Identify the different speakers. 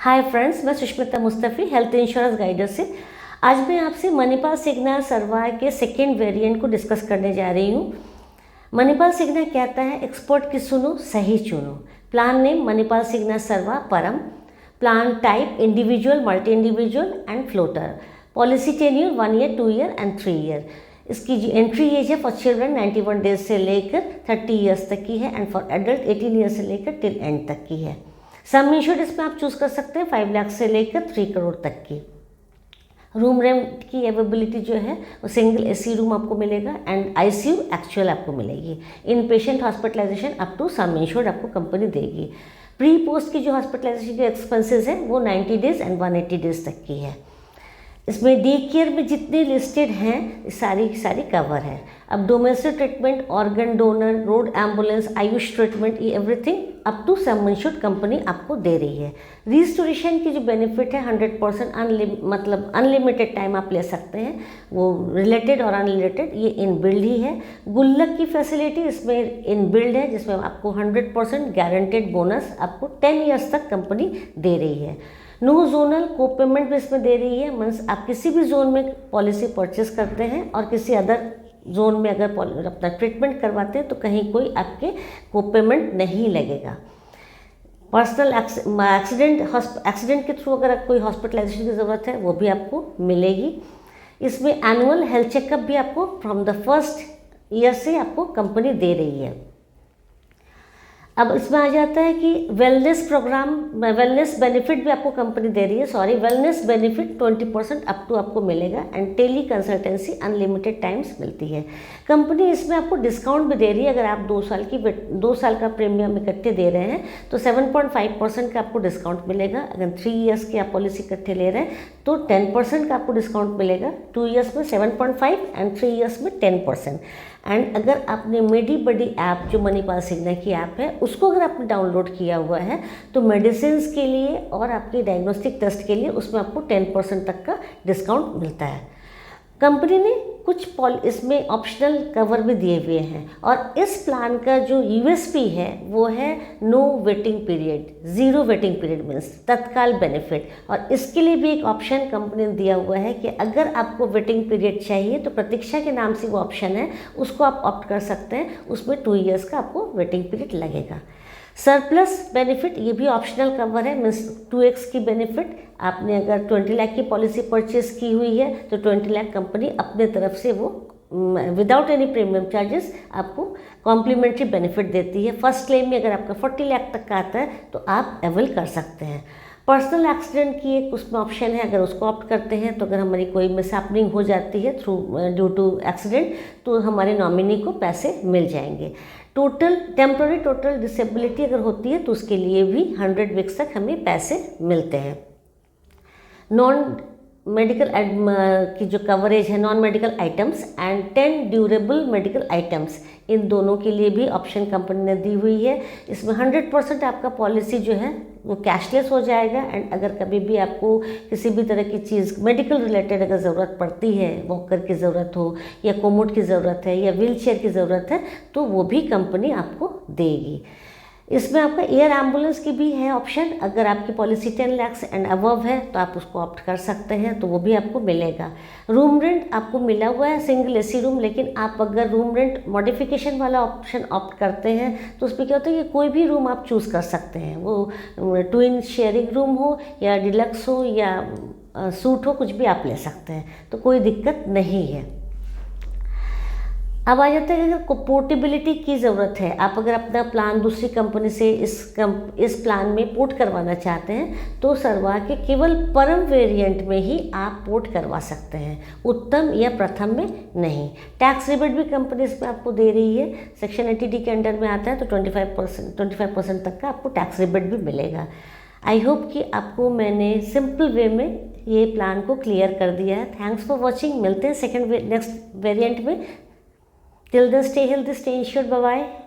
Speaker 1: हाय friends, मैं Sushmita Mustafi health insurance guider से। आज मैं आपसे मणिपाल सिग्ना सर्वा के सेकेंड वेरिएंट को डिस्कस करने जा रही हूँ। मणिपाल सिग्ना कहता है एक्सपर्ट की सुनो, सही चुनो। प्लान नेम मणिपाल सिग्ना सर्वा परम। Plan type individual, multi individual and floater. Policy tenure 1 year, 2 year and 3 year. इसकी जो एंट्री एज है फॉर चिल्ड्रन 91 डेज से लेकर 30 ईयर्स तक की है एंड फॉर एडल्ट 18 ईयर्स से लेकर टिल एंड तक की है। सम इंश्योर्ड इसमें आप चूज़ कर सकते हैं 5 लाख से लेकर 3 करोड़ तक की। रूम रेंट की अवेलेबिलिटी जो है वो सिंगल एसी रूम आपको मिलेगा एंड आईसीयू एक्चुअल आपको मिलेगी। In patient hospitalization up to sum insured आपको कंपनी देगी। प्री पोस्ट की जो हॉस्पिटलाइजेशन के एक्सपेंसेस है वो 90 डेज एंड 180 डेज तक की है। इसमें डे केयर में जितने लिस्टेड हैं सारी की सारी कवर है। अब domestic treatment, organ donor, road ambulance, Ayush treatment, ये everything up to sum insured company आपको दे रही है। रिस्टोरेशन की जो बेनिफिट है 100% मतलब अनलिमिटेड टाइम आप ले सकते हैं, वो रिलेटेड और अनरिलेटेड ये इनबिल्ड ही है। गुल्लक की फैसिलिटी इसमें इनबिल्ड है जिसमें आपको 100% गारंटेड बोनस आपको 10 ईयर्स तक कंपनी दे रही है। नो जोनल को पेमेंट भी इसमें दे रही है। मीन्स आप किसी भी जोन में पॉलिसी परचेस करते हैं और किसी अदर जोन में अगर अपना ट्रीटमेंट करवाते हैं तो कहीं कोई आपके को पेमेंट नहीं लगेगा। पर्सनल एक्सीडेंट के थ्रू अगर कोई हॉस्पिटलाइजेशन की ज़रूरत है वो भी आपको मिलेगी। इसमें एनुअल हेल्थ चेकअप भी आपको फ्रॉम द फर्स्ट ईयर से आपको कंपनी दे रही है। अब इसमें आ जाता है कि वेलनेस प्रोग्राम, वेलनेस बेनिफिट भी आपको कंपनी दे रही है। वेलनेस बेनिफिट 20% अप टू आपको मिलेगा and tele consultancy unlimited times मिलती है। कंपनी इसमें आपको डिस्काउंट भी दे रही है। अगर आप 2 साल का प्रीमियम इकट्ठे दे रहे हैं तो 7.5% का आपको डिस्काउंट मिलेगा। अगर 3 ईयर्स की आप पॉलिसी इकट्ठे ले रहे हैं तो 10% का आपको डिस्काउंट मिलेगा। 2 ईयर्स में 7.5 एंड 3 ईयर्स में 10%। एंड अगर आपने मेडी बडी ऐप जो मणिपाल सिग्ना की ऐप है उसको अगर आपने डाउनलोड किया हुआ है तो मेडिसिन के लिए और आपके डायग्नोस्टिक टेस्ट के लिए उसमें आपको 10% तक का डिस्काउंट मिलता है। कंपनी ने कुछ इसमें ऑप्शनल कवर भी दिए हुए हैं और इस प्लान का जो यूएसपी है वो है no waiting period, 0 waiting period means तत्काल बेनिफिट। और इसके लिए भी एक ऑप्शन कंपनी ने दिया हुआ है कि अगर आपको वेटिंग पीरियड चाहिए तो प्रतीक्षा के नाम से वो ऑप्शन है, उसको आप ऑप्ट कर सकते हैं। उसमें 2 ईयर्स का आपको वेटिंग पीरियड लगेगा। सरप्लस बेनिफिट ये भी ऑप्शनल कवर है, मीन्स 2x की बेनिफिट। आपने अगर 20 लाख की पॉलिसी परचेस की हुई है तो 20 लाख कंपनी अपने तरफ से वो विदाउट एनी प्रीमियम चार्जेस आपको कॉम्प्लीमेंट्री बेनिफिट देती है। फर्स्ट क्लेम में अगर आपका 40 लाख तक का आता है तो आप अवेल कर सकते हैं। पर्सनल एक्सीडेंट की एक उसमें ऑप्शन है, अगर उसको ऑप्ट करते हैं तो अगर हमारी कोई मिसहैपनिंग हो जाती है ड्यू टू एक्सीडेंट तो हमारे नॉमिनी को पैसे मिल जाएंगे। टेम्प्रेरी टोटल डिसेबिलिटी अगर होती है तो उसके लिए भी 100 वीक्स तक हमें पैसे मिलते हैं। नॉन मेडिकल की जो कवरेज है, non medical items and 10 durable medical items, इन दोनों के लिए भी ऑप्शन कंपनी ने दी हुई है। इसमें 100% आपका पॉलिसी जो है वो कैशलेस हो जाएगा एंड अगर कभी भी आपको किसी भी तरह की चीज़ मेडिकल रिलेटेड अगर ज़रूरत पड़ती है, वॉकर की ज़रूरत हो या कोमोड की ज़रूरत है या व्हील चेयर की ज़रूरत है तो वो भी कंपनी आपको देगी। इसमें आपका एयर एम्बुलेंस की भी है ऑप्शन। अगर आपकी पॉलिसी 10 लाख एंड अबव है तो आप उसको ऑप्ट कर सकते हैं तो वो भी आपको मिलेगा। रूम रेंट आपको मिला हुआ है सिंगल एसी रूम, लेकिन आप अगर रूम रेंट मॉडिफिकेशन वाला ऑप्शन ऑप्ट करते हैं तो उसमें क्या होता है कि कोई भी रूम आप चूज़ कर सकते हैं, वो ट्विन शेयरिंग रूम हो या डिलक्स हो या सूट हो, कुछ भी आप ले सकते हैं, तो कोई दिक्कत नहीं है। अब आ जाता है कि अगर पोर्टेबिलिटी की ज़रूरत है, आप अगर अपना प्लान दूसरी कंपनी से इस प्लान में पोर्ट करवाना चाहते हैं तो सर्वा के केवल परम वेरिएंट में ही आप पोर्ट करवा सकते हैं, उत्तम या प्रथम में नहीं। टैक्स रिबेट भी कंपनी इसमें आपको दे रही है। सेक्शन 80D के अंडर में आता है तो 25% तक का आपको टैक्स रिबेट भी मिलेगा। आई होप कि आपको मैंने सिंपल वे में ये प्लान को क्लियर कर दिया है। Thanks for watching. मिलते हैं नेक्स्ट वेरिएंट में। Till then, stay healthy, stay insured. Bye bye.